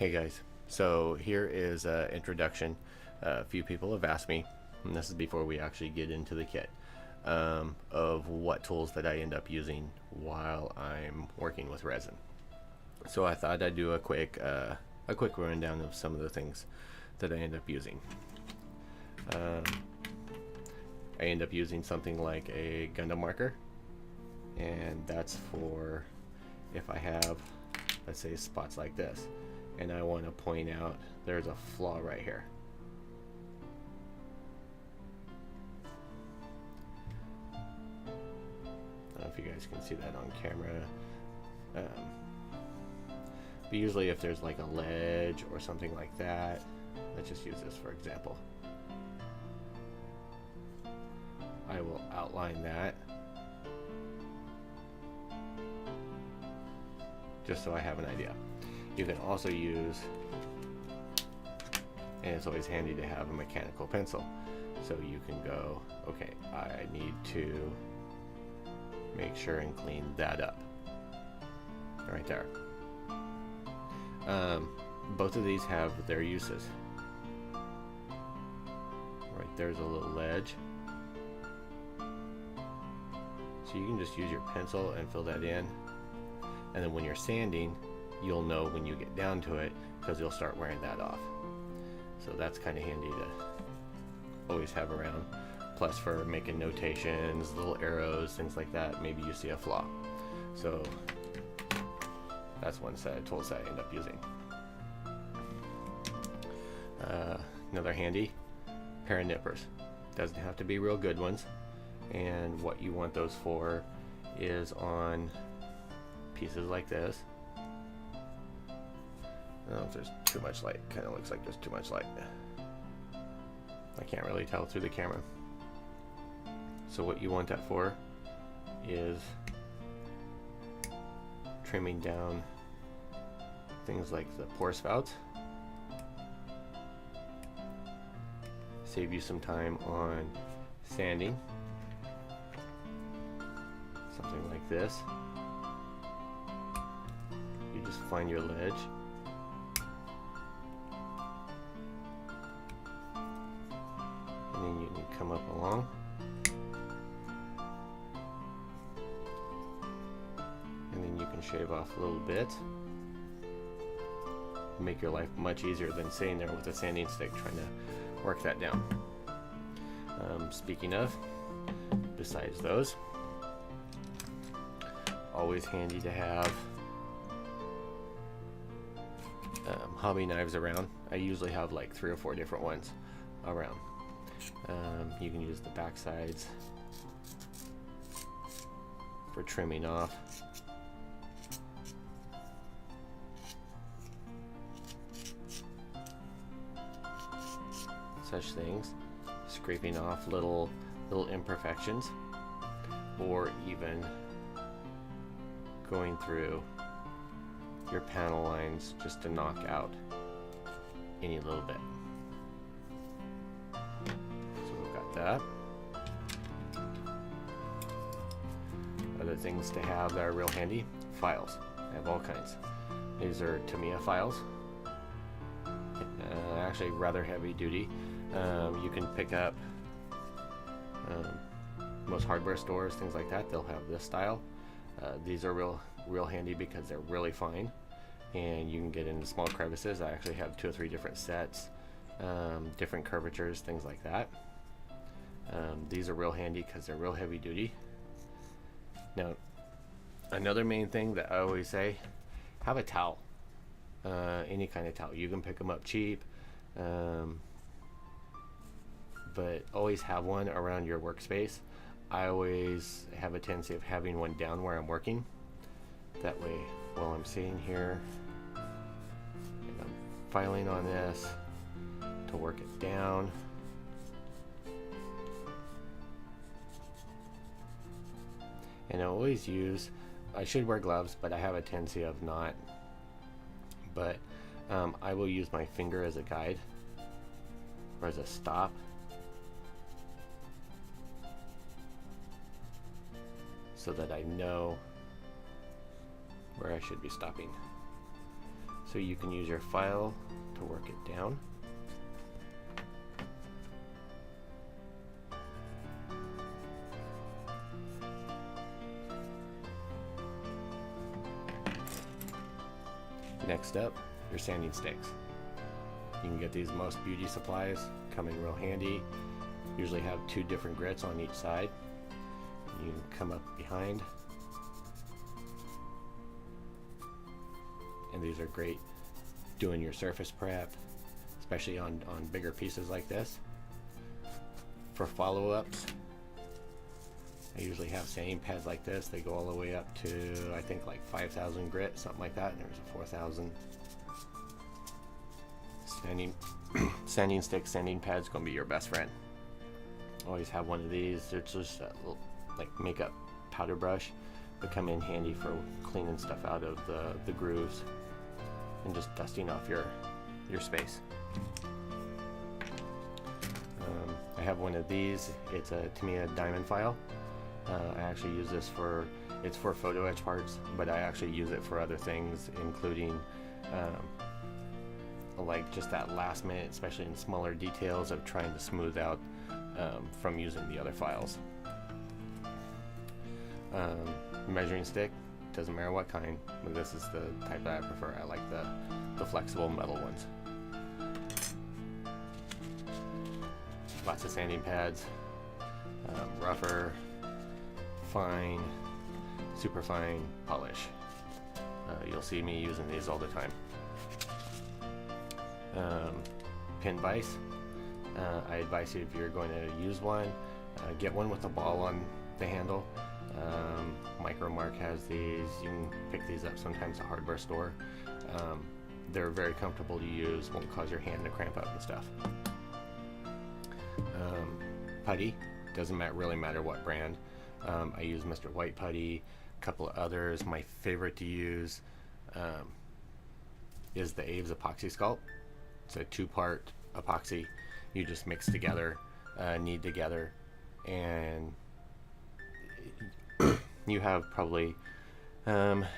Hey guys, so here is an introduction. A few people have asked me, and this is before we actually get into the kit, of what tools that I end up using while I'm working with resin. So I thought I'd do a quick rundown of some of the things that I end up using. I end up using something like a Gundam marker, and that's for if I have, let's say, spots like this, and I want to point out there's a flaw right here. I don't know if you guys can see that on camera. But usually if there's like a ledge or something like that, let's just use this for example. I will outline that just so I have an idea. You can also use, and it's always handy to have a mechanical pencil, so you can go, okay, I need to make sure and clean that up right there. Both of these have their uses. Right there's a little ledge, so you can just use your pencil and fill that in, and then when you're sanding, you'll know when you get down to it because you'll start wearing that off. So that's kind of handy to always have around. Plus for making notations, little arrows, things like that, maybe you see a flaw. So that's one set of tools that I end up using. Another handy pair of nippers. Doesn't have to be real good ones. And what you want those for is on pieces like this. I don't know if there's too much light. Kind of looks like there's too much light. I can't really tell through the camera. So what you want that for is trimming down things like the pour spouts. Save you some time on sanding. Something like this. You just find your ledge. And then you can come up along. And then you can shave off a little bit. Make your life much easier than sitting there with a sanding stick trying to work that down. Speaking of, besides those, always handy to have hobby knives around. I usually have like 3 or 4 different ones around. You can use the back sides for trimming off. Such things, scraping off little imperfections, or even going through your panel lines just to knock out any little bit. So we've got that. Other things to have that are real handy: files. I have all kinds. These are Tamiya files. Actually rather heavy duty. You can pick up most hardware stores, things like that. They'll have this style. These are real handy because they're really fine, and you can get into small crevices. I actually have 2 or 3 different sets, different curvatures, things like that. These are real handy because they're real heavy duty. Now, another main thing that I always say: have a towel. Any kind of towel. You can pick them up cheap. But always have one around your workspace. I always have a tendency of having one down where I'm working. That way, while I'm sitting here and I'm filing on this to work it down, and I always use, I should wear gloves, but I have a tendency of not. But I will use my finger as a guide or as a stop. So that I know where I should be stopping. So you can use your file to work it down. Next up, your sanding sticks. You can get these most beauty supplies, come in real handy. Usually have 2 different grits on each side. You can come up behind. And these are great doing your surface prep, especially on bigger pieces like this. For follow-ups, I usually have sanding pads like this. They go all the way up to, I think, like 5,000 grit, something like that. And there's a 4,000. Sanding stick, sanding pad's gonna be your best friend. Always have one of these. They're just a little, like, makeup powder brush, but come in handy for cleaning stuff out of the grooves and just dusting off your space. I have one of these. It's to me a diamond file. I actually use this it's for photo etch parts, but I actually use it for other things, including like just that last minute, especially in smaller details of trying to smooth out from using the other files. Measuring stick, doesn't matter what kind, but this is the type that I prefer. I like the flexible metal ones. Lots of sanding pads, rougher, fine, super fine, polish. You'll see me using these all the time. Pin vise. I advise you, if you're going to use one, get one with a ball on the handle. Micromark has these. You can pick these up sometimes at a hardware store. They're very comfortable to use, won't cause your hand to cramp up and stuff. Putty, doesn't really matter what brand. I use Mr. White putty, a couple of others. My favorite to use is the Aves epoxy sculpt. It's a 2-part epoxy. You just mix together, knead together, and you have probably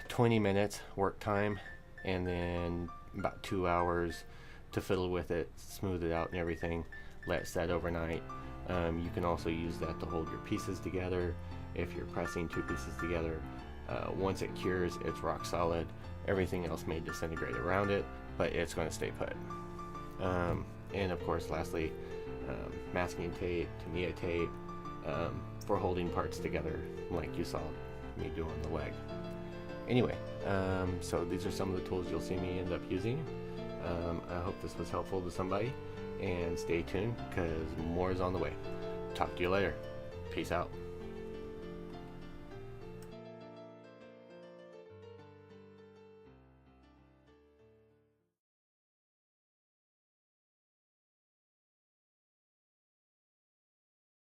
20 minutes work time, and then about 2 hours to fiddle with it, smooth it out and everything. Let it set overnight. You can also use that to hold your pieces together if you're pressing 2 pieces together. Once it cures, it's rock solid. Everything else may disintegrate around it, but it's going to stay put. And of course, lastly, masking tape, Tamiya tape, for holding parts together, like you saw me do on the leg. Anyway, so these are some of the tools you'll see me end up using. I hope this was helpful to somebody, and stay tuned because more is on the way. Talk to you later. Peace out.